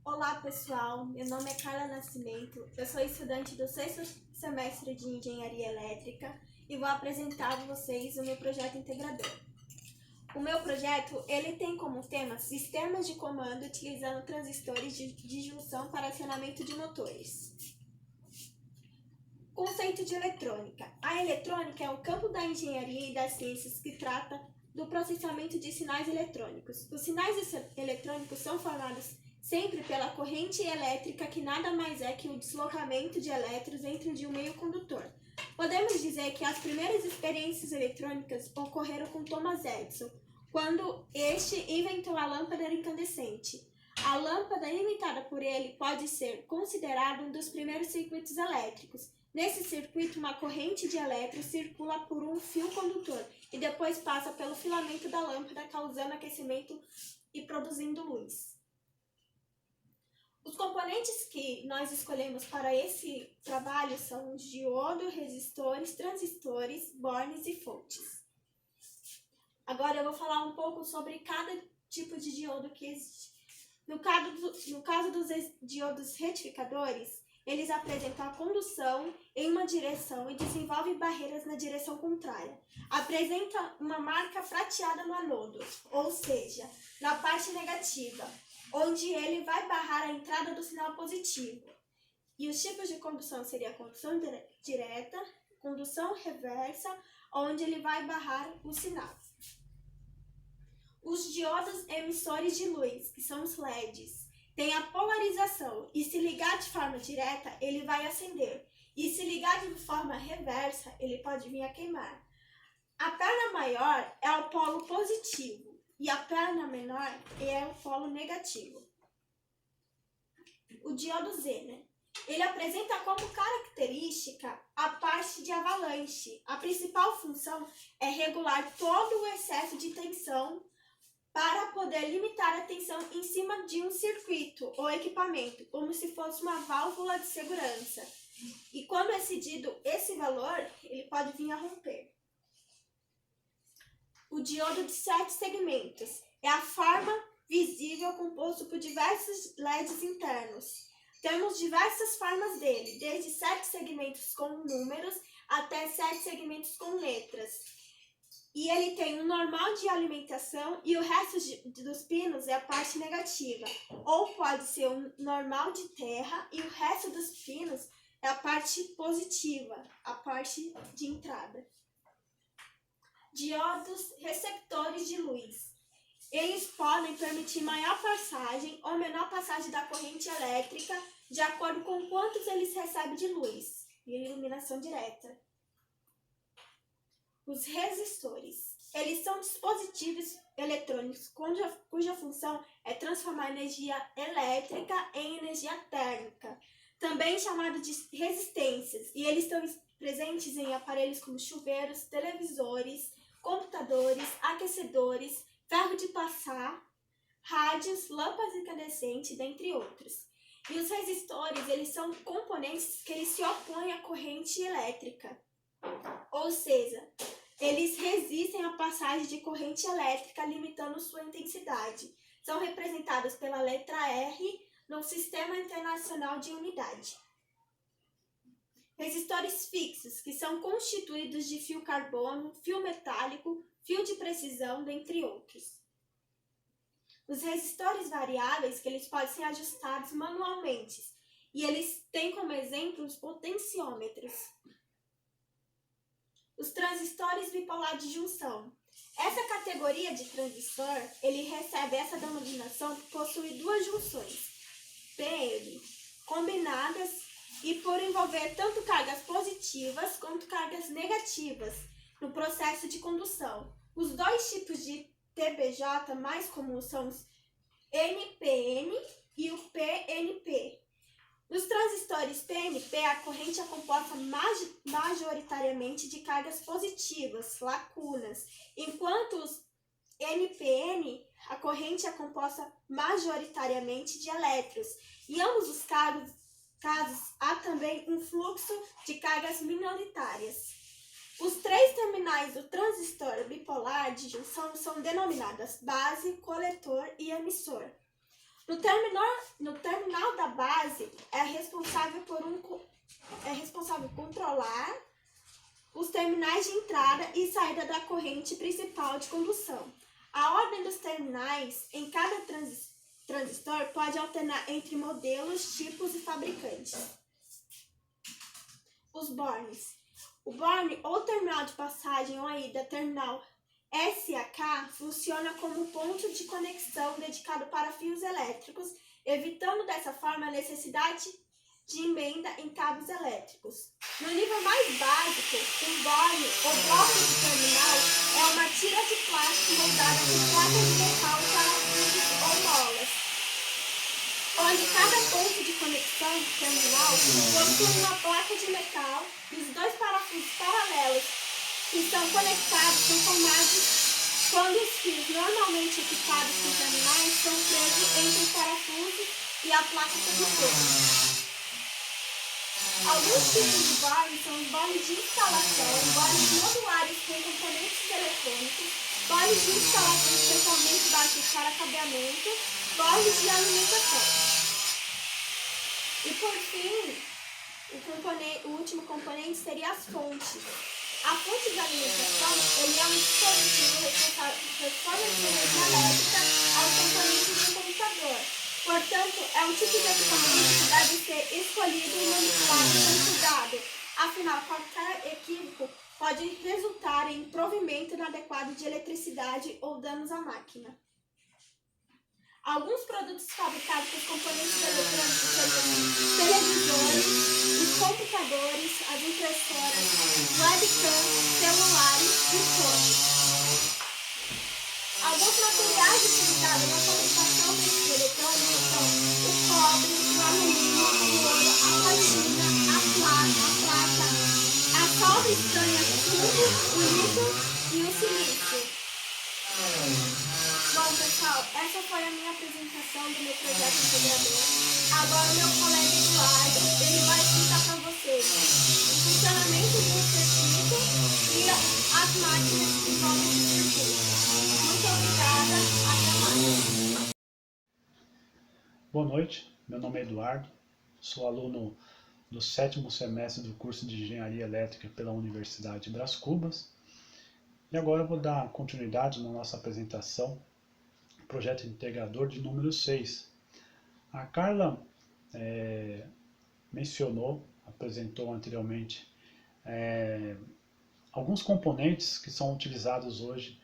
Olá pessoal, meu nome é Carla Nascimento, eu sou estudante do 6º semestre de Engenharia Elétrica e vou apresentar a vocês o meu projeto integrador. O meu projeto ele tem como tema sistemas de comando utilizando transistores de junção para acionamento de motores. Conceito de eletrônica. A eletrônica é um campo da engenharia e das ciências que trata do processamento de sinais eletrônicos. Os sinais eletrônicos são formados sempre pela corrente elétrica, que nada mais é que o deslocamento de elétrons dentro de um meio condutor. Podemos dizer que as primeiras experiências eletrônicas ocorreram com Thomas Edison, quando este inventou a lâmpada incandescente. A lâmpada imitada por ele pode ser considerada um dos primeiros circuitos elétricos. Nesse circuito, uma corrente de elétrons circula por um fio condutor e depois passa pelo filamento da lâmpada, causando aquecimento e produzindo luz. Os componentes que nós escolhemos para esse trabalho são os diodo, resistores, transistores, bornes e fontes. Agora eu vou falar um pouco sobre cada tipo de diodo que existe. No caso dos diodos retificadores, eles apresentam a condução em uma direção e desenvolvem barreiras na direção contrária. Apresenta uma marca prateada no anodo, ou seja, na parte negativa, onde ele vai barrar a entrada do sinal positivo. E os tipos de condução seriam a condução direta, condução reversa, onde ele vai barrar o sinal. Os diodos emissores de luz, que são os LEDs, têm a polarização e se ligar de forma direta, ele vai acender. E se ligar de forma reversa, ele pode vir a queimar. A perna maior é o polo positivo e a perna menor é o polo negativo. O diodo Zener, ele apresenta como característica a parte de avalanche. A principal função é regular todo o excesso de tensão para poder limitar a tensão em cima de um circuito ou equipamento, como se fosse uma válvula de segurança. E quando é excedido esse valor, ele pode vir a romper. O diodo de 7 segmentos é a forma visível composto por diversos LEDs internos. Temos diversas formas dele, desde 7 segmentos com números até 7 segmentos com letras. E ele tem um normal de alimentação e o resto dos pinos é a parte negativa. Ou pode ser um normal de terra e o resto dos pinos é a parte positiva, a parte de entrada. Diodos receptores de luz. Eles podem permitir maior passagem ou menor passagem da corrente elétrica de acordo com quantos eles recebem de luz e iluminação direta. Os resistores. Eles são dispositivos eletrônicos cuja função é transformar energia elétrica em energia térmica, também chamado de resistências, e eles estão presentes em aparelhos como chuveiros, televisores, computadores, aquecedores, ferro de passar, rádios, lâmpadas incandescentes, dentre outros. E os resistores, eles são componentes que eles se opõem à corrente elétrica. Ou seja, eles resistem à passagem de corrente elétrica, limitando sua intensidade. São representados pela letra R no Sistema Internacional de Unidade. Resistores fixos, que são constituídos de fio carbono, fio metálico, fio de precisão, dentre outros. Os resistores variáveis, que eles podem ser ajustados manualmente, e eles têm como exemplo os potenciômetros. Os transistores bipolar de junção. Essa categoria de transistor, ele recebe essa denominação por possuir duas junções, PN, combinadas e por envolver tanto cargas positivas quanto cargas negativas no processo de condução. Os dois tipos de TBJ mais comuns são os NPN e o PNP. Nos transistores PNP, a corrente é composta majoritariamente de cargas positivas, lacunas, enquanto os NPN, a corrente é composta majoritariamente de elétrons. Em ambos os casos, há também um fluxo de cargas minoritárias. Os três terminais do transistor bipolar de junção são denominadas base, coletor e emissor. No termo responsável por controlar os terminais de entrada e saída da corrente principal de condução. A ordem dos terminais em cada transistor pode alternar entre modelos, tipos e fabricantes. Os bornes. O borne ou terminal de passagem ou ainda terminal SAK funciona como ponto de conexão dedicado para fios elétricos, evitando dessa forma a necessidade de emenda em cabos elétricos. No nível mais básico, um borne ou bloco de terminal é uma tira de plástico moldada com placas de metal, parafusos ou molas, onde cada ponto de conexão terminal possui uma placa de metal e os dois parafusos paralelos que são conectados são formados quando os fios normalmente equipados com terminais são presos entre os parafusos e a placa condutora. Alguns tipos de bornes são os bornes de instalação, bornes modulares com componentes eletrônicos, bornes de instalação especialmente baixos para cabeamento, bornes de alimentação. E por fim, o último componente seria as fontes. A fonte de alimentação ele é um dispositivo responsável por fornecer energia elétrica aos componentes de um computador. Portanto, é um tipo de equipamento que deve ser escolhido e manipulado com cuidado. Afinal, qualquer equívoco pode resultar em provimento inadequado de eletricidade ou danos à máquina. Alguns produtos fabricados com componentes eletrônicos seriam televisores, os computadores, as impressoras, webcams, celulares e fones. Alguns materiais utilizados na fabricação desses eletrônicos são o cobre, o alumínio, o ouro, a platina, a prata, a cobre estranha, o lítio e o silício. Bom, pessoal, essa foi a minha apresentação do meu projeto integrador. Agora o meu colega Eduardo, ele vai explicar para vocês o funcionamento do circuito e as máquinas que envolvem esse circuito. Muito obrigada, até mais. Boa noite, meu nome é Eduardo, sou aluno do 7º semestre do curso de Engenharia Elétrica pela Universidade Brás Cubas. E agora eu vou dar continuidade na nossa apresentação, projeto integrador de número 6. A Carla apresentou anteriormente alguns componentes que são utilizados hoje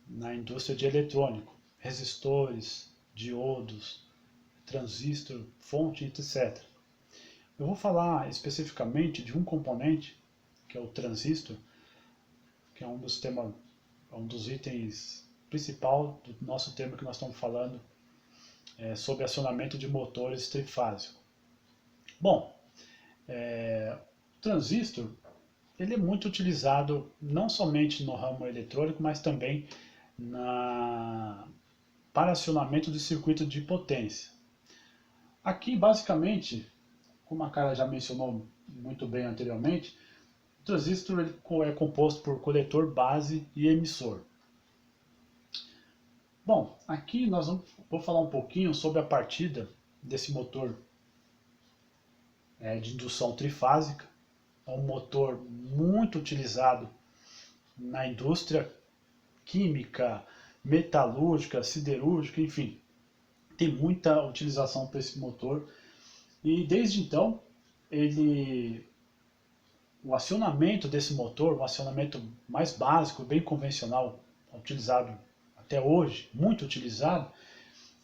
na indústria de eletrônico, resistores, diodos, transistor, fonte, etc. Eu vou falar especificamente de um componente, que é o transistor, que é um dos itens principal do nosso tema que nós estamos falando, sobre acionamento de motores trifásicos. Bom, o transistor ele é muito utilizado não somente no ramo eletrônico, mas também para acionamento de circuito de potência. Aqui, basicamente, como a Carla já mencionou muito bem anteriormente, o transistor ele é composto por coletor, base e emissor. Bom, aqui vou falar um pouquinho sobre a partida desse motor de indução trifásica. É um motor muito utilizado na indústria química, metalúrgica, siderúrgica, enfim. Tem muita utilização para esse motor. E desde então, o acionamento desse motor, o acionamento mais básico, bem convencional, utilizado até hoje, muito utilizado,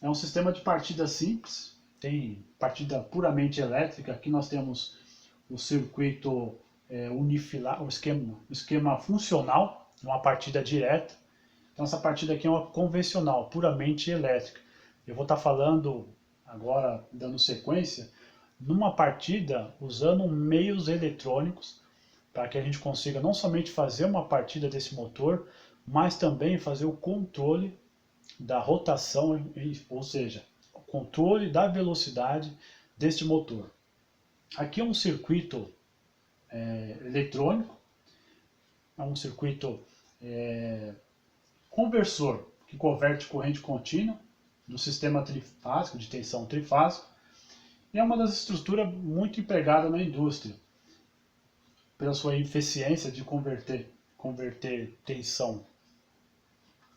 é um sistema de partida simples, tem partida puramente elétrica. Aqui nós temos o circuito unifilar, o esquema funcional, uma partida direta. Então essa partida aqui é uma convencional, puramente elétrica. Eu vou estar falando agora, dando sequência, numa partida usando meios eletrônicos, para que a gente consiga não somente fazer uma partida desse motor, mas também fazer o controle da rotação, ou seja, o controle da velocidade deste motor. Aqui é um circuito eletrônico, é um circuito conversor, que converte corrente contínua no sistema trifásico, de tensão trifásico, E é uma das estruturas muito empregada na indústria, pela sua eficiência de converter tensão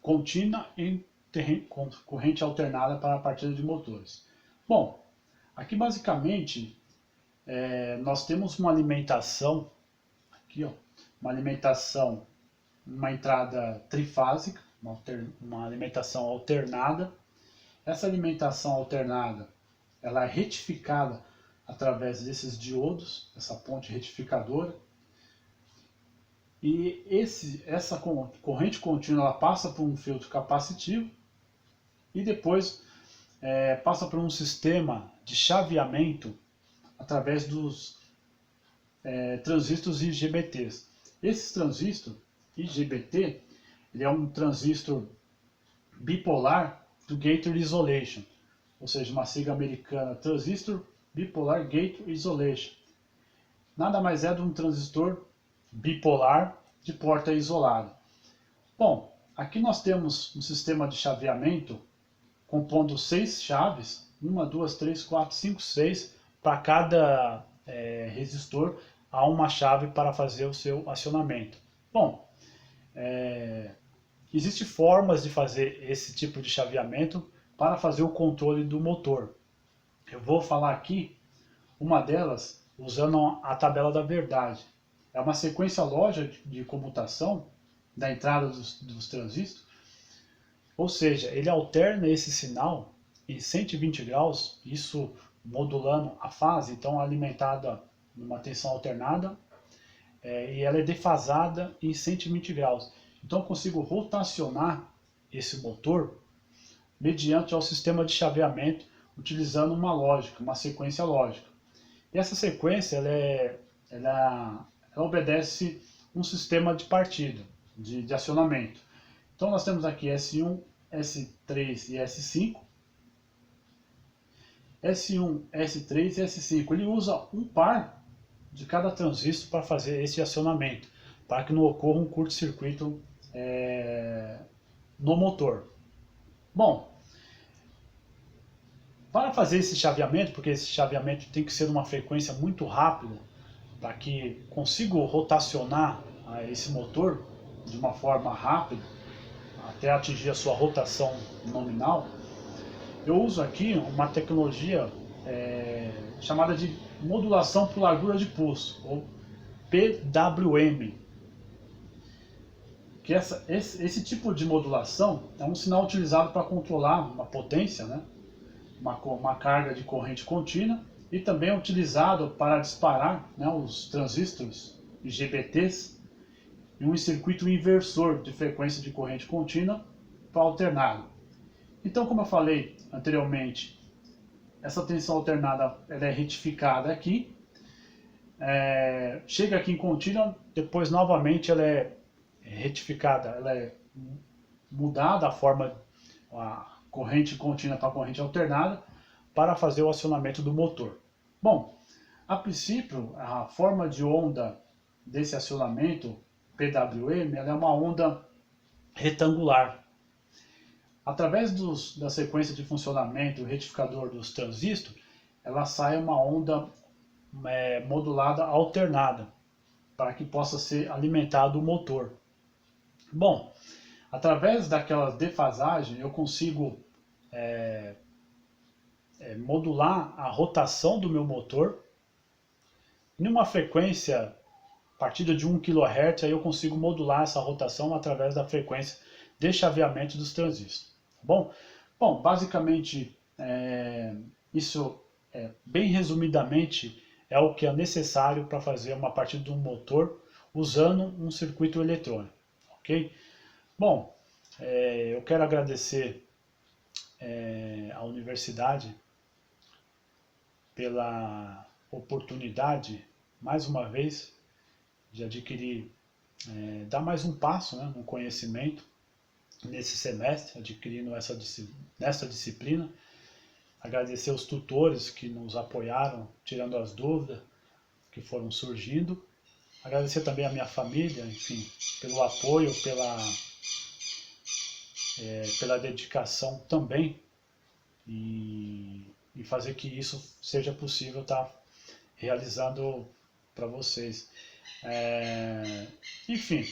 contínua em corrente alternada para a partida de motores. Bom, aqui basicamente nós temos uma alimentação, aqui, ó, uma alimentação, uma entrada trifásica, uma alimentação alternada. Essa alimentação alternada ela é retificada através desses diodos, essa ponte retificadora. E essa corrente contínua ela passa por um filtro capacitivo e depois passa por um sistema de chaveamento através dos transistores IGBTs. Esses transistores IGBT ele é um transistor bipolar do Gate Isolation, ou seja, uma sigla americana, Transistor Bipolar Gate Isolation. Nada mais é de um transistor bipolar de porta isolada. Bom, aqui nós temos um sistema de chaveamento compondo 6 chaves, 1, 2, 3, 4, 5, 6, para cada resistor há uma chave para fazer o seu acionamento. Bom, existem formas de fazer esse tipo de chaveamento para fazer o controle do motor. Eu vou falar aqui uma delas usando a tabela da verdade. É uma sequência lógica de comutação da entrada dos transistores, ou seja, ele alterna esse sinal em 120 graus, isso modulando a fase, então alimentada numa tensão alternada, e ela é defasada em 120 graus. Então eu consigo rotacionar esse motor mediante ao sistema de chaveamento, utilizando uma lógica, uma sequência lógica. E essa sequência ela obedece um sistema de partida, de acionamento. Então nós temos aqui S1, S3 e S5. S1, S3 e S5. Ele usa um par de cada transistor para fazer esse acionamento, para que não ocorra um curto-circuito no motor. Bom, para fazer esse chaveamento, porque esse chaveamento tem que ser uma frequência muito rápida, para que consiga rotacionar esse motor de uma forma rápida, até atingir a sua rotação nominal, eu uso aqui uma tecnologia chamada de modulação por largura de pulso, ou PWM. Que esse tipo de modulação é um sinal utilizado para controlar uma potência, né? uma carga de corrente contínua, e também é utilizado para disparar, né, os transistores IGBTs em um circuito inversor de frequência de corrente contínua para alternada. Então, como eu falei anteriormente, essa tensão alternada ela é retificada aqui, chega aqui em contínua, depois novamente ela é retificada, ela é mudada a forma, a corrente contínua para corrente alternada, para fazer o acionamento do motor. Bom, a princípio, a forma de onda desse acionamento PWM ela é uma onda retangular. Através da sequência de funcionamento do retificador dos transistores, ela sai uma onda modulada alternada, para que possa ser alimentado o motor. Bom, através daquela defasagem eu consigo modular a rotação do meu motor em uma frequência partida de 1 kHz, aí eu consigo modular essa rotação através da frequência de chaveamento dos transistores. Bom, basicamente isso bem resumidamente é o que é necessário para fazer uma partida de um motor usando um circuito eletrônico, ok? Bom, eu quero agradecer à universidade pela oportunidade, mais uma vez, de adquirir, dar mais um passo, né, no conhecimento nesse semestre, adquirindo nessa disciplina. Agradecer aos tutores que nos apoiaram, tirando as dúvidas que foram surgindo. Agradecer também à minha família, enfim, pelo apoio, pela dedicação também. E em fazer que isso seja possível estar realizando para vocês. Enfim,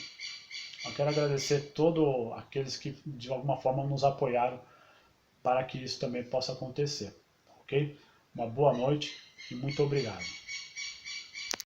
eu quero agradecer todos aqueles que de alguma forma nos apoiaram para que isso também possa acontecer, ok? Uma boa noite e muito obrigado.